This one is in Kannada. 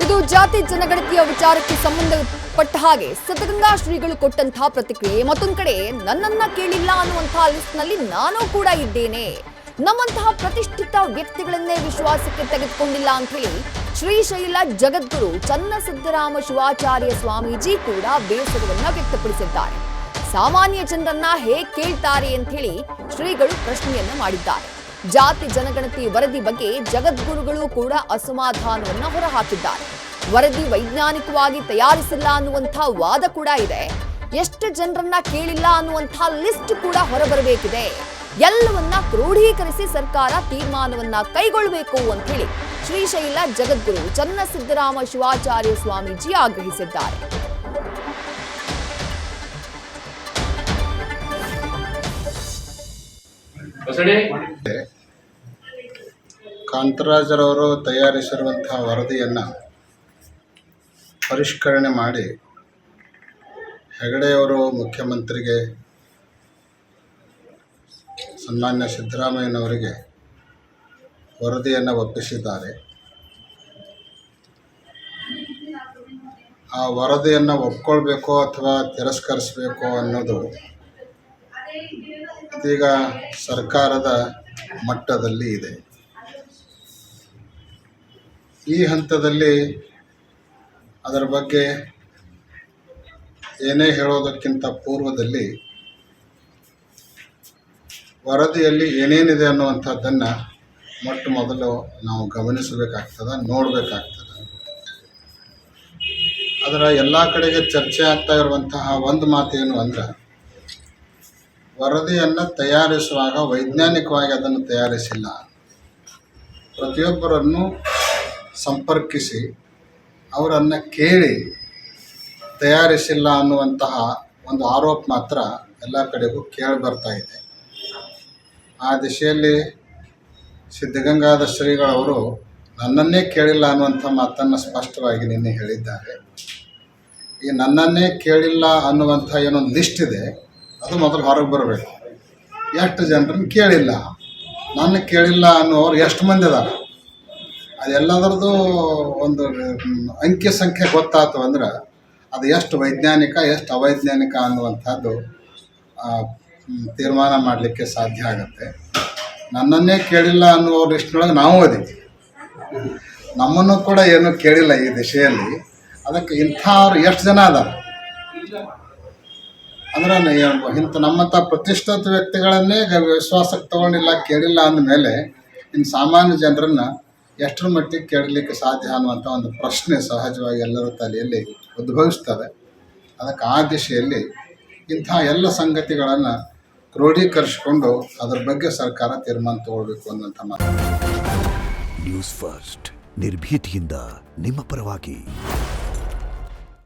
ಇದು ಜಾತಿ ಜನಗಣತಿಯ ವಿಚಾರಕ್ಕೆ ಸಂಬಂಧಪಟ್ಟ ಹಾಗೆ ಸಿದ್ಧಗಂಗಾ ಶ್ರೀಗಳು ಕೊಟ್ಟಂತಹ ಪ್ರತಿಕ್ರಿಯೆ. ಮತ್ತೊಂದು ಕಡೆ ನನ್ನನ್ನ ಕೇಳಿಲ್ಲ ಅನ್ನುವಂತಹ ಲಿಸ್ಟ್ ನಲ್ಲಿ ನಾನು ಕೂಡ ಇದ್ದೇನೆ, ನಮ್ಮಂತಹ ಪ್ರತಿಷ್ಠಿತ ವ್ಯಕ್ತಿಗಳನ್ನೇ ವಿಶ್ವಾಸಕ್ಕೆ ತೆಗೆದುಕೊಂಡಿಲ್ಲ ಅಂತ ಹೇಳಿ ಶ್ರೀಶೈಲ ಜಗದ್ಗುರು ಚನ್ನಸಿದ್ದರಾಮ ಶಿವಾಚಾರ್ಯ ಸ್ವಾಮೀಜಿ ಕೂಡ ಬೇಸರವನ್ನ ವ್ಯಕ್ತಪಡಿಸಿದ್ದಾರೆ. ಸಾಮಾನ್ಯ ಜನರನ್ನ ಹೇಗೆ ಕೇಳ್ತಾರೆ ಅಂತ ಹೇಳಿ ಶ್ರೀಗಳು ಪ್ರಶ್ನೆಯನ್ನ ಮಾಡಿದ್ದಾರೆ. ಜಾತಿ ಜನಗಣತಿ ವರದಿ ಬಗ್ಗೆ ಜಗದ್ಗುರುಗಳು ಕೂಡ ಅಸಮಾಧಾನವನ್ನ ಹೊರಹಾಕಿದ್ದಾರೆ. ವರದಿ ವೈಜ್ಞಾನಿಕವಾಗಿ ತಯಾರಿಸಿಲ್ಲ ಅನ್ನುವಂಥ ವಾದ ಕೂಡ ಇದೆ. ಎಷ್ಟು ಜನರನ್ನ ಕೇಳಿಲ್ಲ ಅನ್ನುವಂಥ ಲಿಸ್ಟ್ ಕೂಡ ಹೊರಬರಬೇಕಿದೆ. ಎಲ್ಲವನ್ನ ಕ್ರೋಢೀಕರಿಸಿ ಸರ್ಕಾರ ತೀರ್ಮಾನವನ್ನ ಕೈಗೊಳ್ಳಬೇಕು ಅಂತ ಹೇಳಿ ಶ್ರೀಶೈಲ ಜಗದ್ಗುರು ಚನ್ನಸಿದ್ದರಾಮ ಶಿವಾಚಾರ್ಯ ಸ್ವಾಮೀಜಿ ಆಗ್ರಹಿಸಿದ್ದಾರೆ. ಕಾಂತರಾಜರವರು ತಯಾರಿಸಿರುವಂತಹ ವರದಿಯನ್ನು ಪರಿಷ್ಕರಣೆ ಮಾಡಿ ಹೆಗಡೆಯವರು ಮುಖ್ಯಮಂತ್ರಿಗೆ ಸನ್ಮಾನ್ಯ ಸಿದ್ದರಾಮಯ್ಯನವರಿಗೆ ವರದಿಯನ್ನು ಒಪ್ಪಿಸಿದ್ದಾರೆ. ಆ ವರದಿಯನ್ನು ಒಪ್ಕೊಳ್ಬೇಕೋ ಅಥವಾ ತಿರಸ್ಕರಿಸಬೇಕೋ ಅನ್ನೋದು ಇದೀಗ ಸರ್ಕಾರದ ಮಟ್ಟದಲ್ಲಿ ಇದೆ. ಈ ಹಂತದಲ್ಲಿ ಅದರ ಬಗ್ಗೆ ಏನೇ ಹೇಳೋದಕ್ಕಿಂತ ಪೂರ್ವದಲ್ಲಿ ವರದಿಯಲ್ಲಿ ಏನೇನಿದೆ ಅನ್ನುವಂಥದ್ದನ್ನು ಮೊಟ್ಟ ಮೊದಲು ನಾವು ಗಮನಿಸಬೇಕಾಗ್ತದೆ, ನೋಡಬೇಕಾಗ್ತದೆ. ಅದರ ಎಲ್ಲ ಕಡೆಗೆ ಚರ್ಚೆ ಆಗ್ತಾ ಇರುವಂತಹ ಒಂದು ಮಾತೇನು ಅಂದ್ರೆ, ವರದಿಯನ್ನು ತಯಾರಿಸುವಾಗ ವೈಜ್ಞಾನಿಕವಾಗಿ ಅದನ್ನು ತಯಾರಿಸಿಲ್ಲ, ಪ್ರತಿಯೊಬ್ಬರನ್ನು ಸಂಪರ್ಕಿಸಿ ಅವರನ್ನು ಕೇಳಿ ತಯಾರಿಸಿಲ್ಲ ಅನ್ನುವಂತಹ ಒಂದು ಆರೋಪ ಮಾತ್ರ ಎಲ್ಲ ಕಡೆಗೂ ಕೇಳಿ ಬರ್ತಾ ಇದೆ. ಆ ದಿಶೆಯಲ್ಲಿ ಸಿದ್ಧಗಂಗಾದ ಶ್ರೀಗಳವರು ನನ್ನನ್ನೇ ಕೇಳಿಲ್ಲ ಅನ್ನುವಂಥ ಮಾತನ್ನು ಸ್ಪಷ್ಟವಾಗಿ ನಿನ್ನೆ ಹೇಳಿದ್ದಾರೆ. ಈ ನನ್ನನ್ನೇ ಕೇಳಿಲ್ಲ ಅನ್ನುವಂಥ ಏನೊಂದು ಲಿಸ್ಟ್ ಇದೆ, ಅದು ಮೊದಲು ಹೊರಗೆ ಬರಬೇಕು. ಎಷ್ಟು ಜನರನ್ನು ಕೇಳಿಲ್ಲ, ನನ್ನ ಕೇಳಿಲ್ಲ ಅನ್ನೋರು ಎಷ್ಟು ಮಂದಿ ಅದಾರೆ, ಅದೆಲ್ಲದರದ್ದು ಒಂದು ಅಂಕಿ ಸಂಖ್ಯೆ ಗೊತ್ತಾಯ್ತು ಅಂದ್ರೆ ಅದು ಎಷ್ಟು ವೈಜ್ಞಾನಿಕ ಎಷ್ಟು ಅವೈಜ್ಞಾನಿಕ ಅನ್ನುವಂಥದ್ದು ತೀರ್ಮಾನ ಮಾಡಲಿಕ್ಕೆ ಸಾಧ್ಯ ಆಗುತ್ತೆ. ನನ್ನನ್ನೇ ಕೇಳಿಲ್ಲ ಅನ್ನುವ ಲಿಸ್ಟ್ನೊಳಗೆ ನಾವು ಅದೀವಿ, ನಮ್ಮನ್ನು ಕೂಡ ಏನೂ ಕೇಳಿಲ್ಲ ಈ ದಿಶೆಯಲ್ಲಿ. ಅದಕ್ಕೆ ಇಂಥವ್ರು ಎಷ್ಟು ಜನ ಅದಾರೆ ಅಂದ್ರೆ ಇಂಥ ನಮ್ಮಂಥ ಪ್ರತಿಷ್ಠಿತ ವ್ಯಕ್ತಿಗಳನ್ನೇ ವಿಶ್ವಾಸಕ್ಕೆ ತಗೊಂಡಿಲ್ಲ, ಕೇಳಿಲ್ಲ ಅಂದಮೇಲೆ ಇನ್ನು ಸಾಮಾನ್ಯ ಜನರನ್ನು ಎಷ್ಟರ ಮಟ್ಟಿಗೆ ಕೇಳಲಿಕ್ಕೆ ಸಾಧ್ಯ ಅನ್ನುವಂಥ ಒಂದು ಪ್ರಶ್ನೆ ಸಹಜವಾಗಿ ಎಲ್ಲರ ತಲೆಯಲ್ಲಿ ಉದ್ಭವಿಸ್ತದೆ. ಅದಕ್ಕೆ ಆ ದಿಶೆಯಲ್ಲಿ ಇಂಥ ಎಲ್ಲ ಸಂಗತಿಗಳನ್ನು ಕ್ರೋಢೀಕರಿಸಿಕೊಂಡು ಅದರ ಬಗ್ಗೆ ಸರ್ಕಾರ ತೀರ್ಮಾನ ತಗೊಳ್ಬೇಕು ಅನ್ನುವಂಥ ಮಾತು. ನ್ಯೂಸ್ ಫಸ್ಟ್ ನಿರ್ಭೀತಿಯಿಂದ ನಿಮ್ಮ ಪರವಾಗಿ.